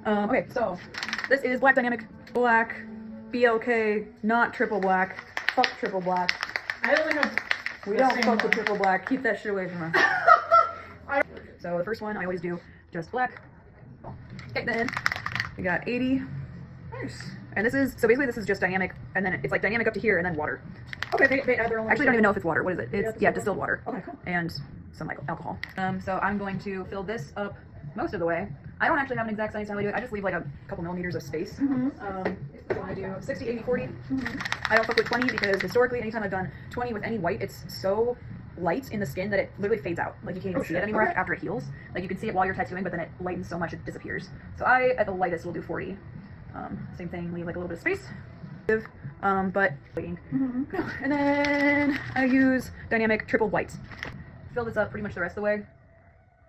Okay, so this is Black Dynamic Black BLK, not triple black. Fuck triple black. I only have. We don't fuck with triple black. Keep that shit away from us. So the first one I always do just black. Okay, then we got 80. Nice. And this is, so basically this is just dynamic, and then it's like dynamic up to here and then water. Okay, they add their own. Actually, I don't even know if it's water. What is it? It's, yeah, distilled water. Okay, cool. And some like alcohol. So I'm going to fill this up most of the way. I don't actually have an exact science how I do it. I just leave like a couple millimeters of space. So I do 60, 80, 40. I don't fuck with 20 because historically, anytime I've done 20 with any white, it's so light in the skin that it literally fades out. Like you can't even see it anymore after it heals. Like you can see it while you're tattooing, but then it lightens so much it disappears. So I, at the lightest, will do 40. Same thing, leave like a little bit of space. But waiting. And then I use dynamic triple white. Fill this up pretty much the rest of the way,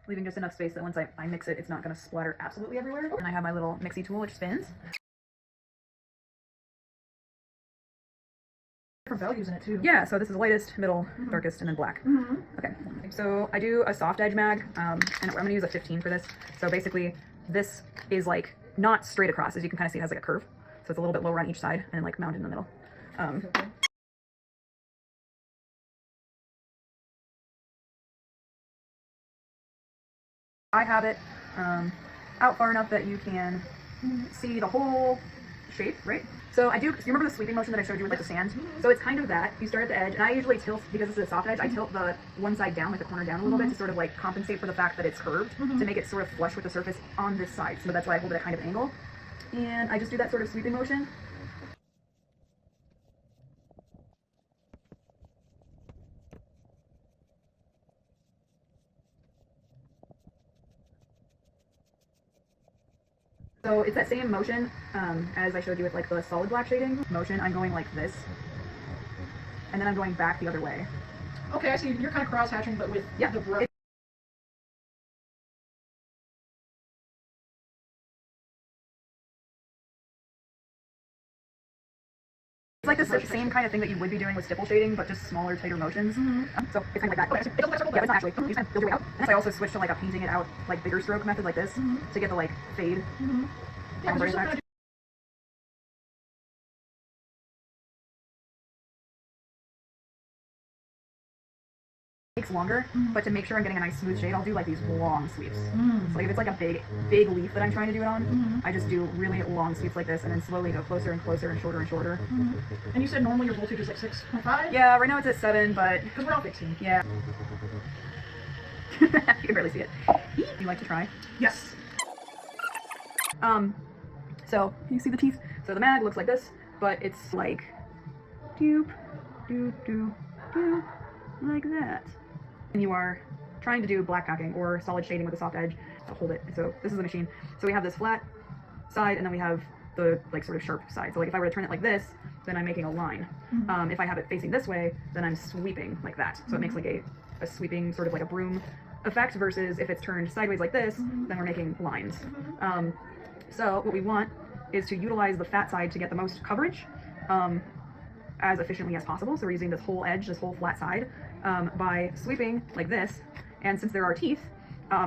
leaving just enough space that once I mix it, it's not going to splatter absolutely everywhere. And I have my little mixy tool which spins. Different values in it too. Yeah, so this is lightest, middle, darkest, and then black. Okay, so I do a soft edge mag, and I'm going to use a 15 for this. So basically, this is like not straight across, as you can kind of see it has like a curve. So it's a little bit lower on each side and like mounted in the middle. I have it out far enough that you can see the whole shape, right? So I do, you remember the sweeping motion that I showed you with like the sand? So it's kind of that. You start at the edge, and I usually tilt, because this is a soft edge, I tilt the one side down, like the corner down a little bit to sort of like compensate for the fact that it's curved, to make it sort of flush with the surface on this side. So that's why I hold it at kind of an angle. And I just do that sort of sweeping motion. So it's that same motion as I showed you with like the solid black shading motion. I'm going like this, and then I'm going back the other way. Okay, I see. You're kind of cross hatching, but with the brush. It's like the same kind of thing that you would be doing with stipple shading, but just smaller, tighter motions. So it's kind of like that. Okay, Yeah, it's not actually. You just kind of build your way out. And so I also switched to like a painting it out, like bigger stroke method like this to get the like fade. Yeah, you're still gonna Takes longer, but to make sure I'm getting a nice smooth shade, I'll do like these long sweeps. So like if it's like a big leaf that I'm trying to do it on, I just do really long sweeps like this, and then slowly go closer and closer and shorter and shorter. And you said normally your voltage is like 6.5? Yeah, right now it's at 7, but because we're all fixing. Yeah. You can barely see it. You like to try? Yes. So you see the teeth? So the mag looks like this, but it's like doop, doop, doop, doop, like that. And you are trying to do black backing or solid shading with a soft edge to hold it. So this is the machine. So we have this flat side, and then we have the like sort of sharp side. So like if I were to turn it like this, then I'm making a line. If I have it facing this way, then I'm sweeping like that. So it makes like a sweeping sort of like a broom effect, versus if it's turned sideways like this, then we're making lines. So what we want is to utilize the fat side to get the most coverage as efficiently as possible. So we're using this whole edge, this whole flat side, by sweeping like this. And since there are teeth,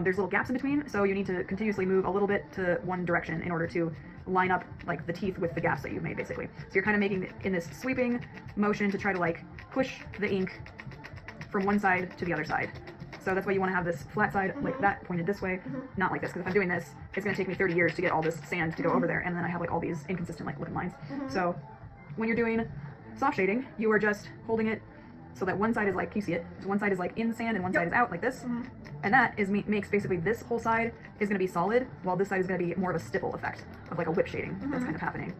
there's little gaps in between, so you need to continuously move a little bit to one direction in order to line up like the teeth with the gaps that you've made, basically. So you're kind of making in this sweeping motion to try to like push the ink from one side to the other side. So that's why you want to have this flat side like that, pointed this way, not like this, because if I'm doing this, it's going to take me 30 years to get all this sand to go over there, and then I have like all these inconsistent like looking lines. So when you're doing soft shading, you are just holding it so that one side is like, you see it, so one side is like in the sand and one side is out like this, and that is makes basically this whole side is going to be solid, while this side is going to be more of a stipple effect of like a whip shading that's kind of happening.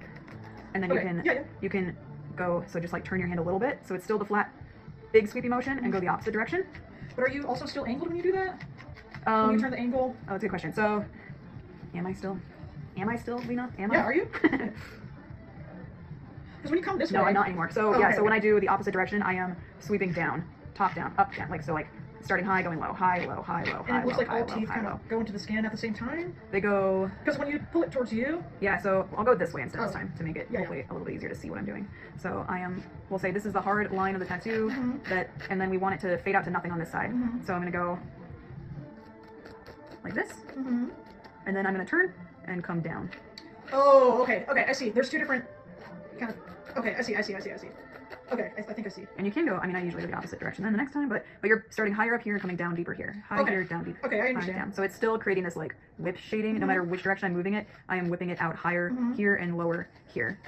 And then you can go, so just like turn your hand a little bit, so it's still the flat, big sweepy motion, and go the opposite direction. But are you also still angled when you do that? When you turn the angle? Oh, that's a good question. So, am I still, Lena? Am I? Yeah, are you? Because when you come this way... No, I'm not anymore. So, so when I do the opposite direction, I am sweeping down, top down, up down, like so like starting high, going low, high, low, high, low, high, low, and it looks like high, all low, teeth high, kind low. of go into the skin at the same time? They go... Because when you pull it towards you... Yeah, so I'll go this way instead this time to make it hopefully a little bit easier to see what I'm doing. So I am, we'll say this is the hard line of the tattoo, and then we want it to fade out to nothing on this side. So I'm going to go like this, and then I'm going to turn, and come down. Oh, okay, okay, I see. There's two different kind of. Okay, I see. Okay, I think I see. And you can go, I mean, I usually go the opposite direction then the next time, but you're starting higher up here and coming down deeper here. High Okay. here, down deeper. Okay, I high, understand. down. So it's still creating this like whip shading. No matter which direction I'm moving it, I am whipping it out higher here and lower here.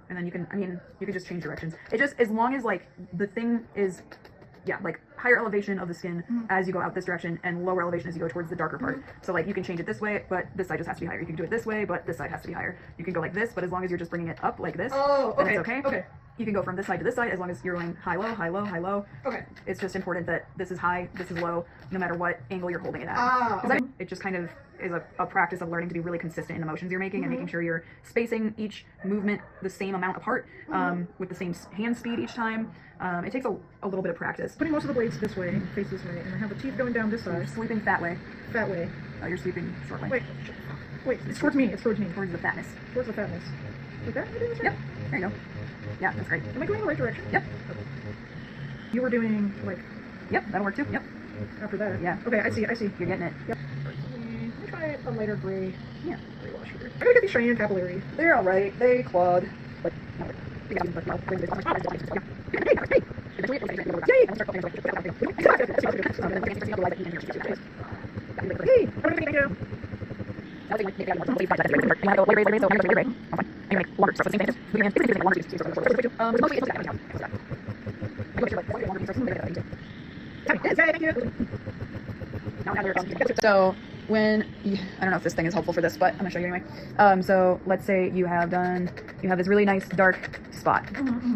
And then you can, I mean, you can just change directions. It just, as long as like the thing is, yeah, like higher elevation of the skin as you go out this direction and lower elevation as you go towards the darker part. So like you can change it this way, but this side just has to be higher. You can do it this way, but this side has to be higher. You can go like this, but as long as you're just bringing it up like this, then it's okay. Okay. You can go from this side to this side as long as you're going high, low, high, low, high, low. Okay. It's just important that this is high, this is low, no matter what angle you're holding it at. Okay. It just kind of is a practice of learning to be really consistent in the motions you're making and making sure you're spacing each movement the same amount apart with the same hand speed each time. It takes a little bit of practice. Putting most of the blades this way, face this way, and I have the teeth going down this You're side. sweeping fat way. That way. Oh, you're sweeping short way. Wait, it's towards me. It's towards me. Towards the fatness. Towards the fatness. Like that? Yep. There you go. Yeah, that's great. Am I going in the right direction? Yep. You were doing like Yep, that'll work too. Yep. after that. Yeah. Okay, I see. You're getting it. Yep. Let me try a lighter gray. Yeah. Gray wash here. I'm gonna get these shiny and capillary. They're alright. They clawed. But Hey, I'm gonna thank you. So when I don't know if this thing is helpful for this, but I'm gonna show you anyway. So let's say you have this really nice dark spot.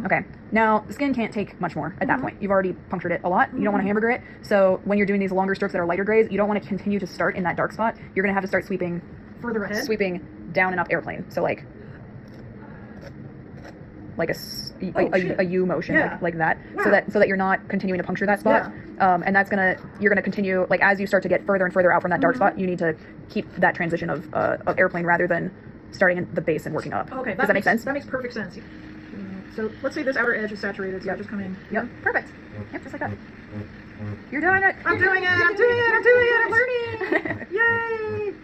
Okay, now the skin can't take much more at that point. You've already punctured it a lot. You don't want to hamburger it. So when you're doing these longer strokes that are lighter grays, you don't want to continue to start in that dark spot. You're gonna have to start sweeping Further ahead. sweeping down and up airplane. So like a U motion, Yeah. like that, Wow. so that you're not continuing to puncture that spot. And you're gonna continue, like as you start to get further and further out from that dark spot, you need to keep that transition of airplane rather than starting at the base and working up. Okay, Does that make sense? That makes perfect sense. So let's say this outer edge is saturated, so I just come in. Yep, perfect. Yep, just like that. You're doing it. I'm doing it! I'm learning! Yay!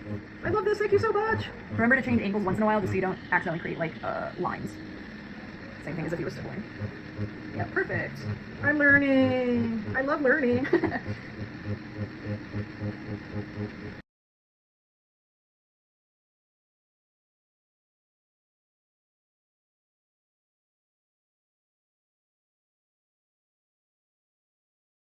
I love this, thank you so much! Remember to change angles once in a while just so you don't accidentally create like lines. Same thing as if you were stippling. Yeah, perfect. I'm learning! I love learning!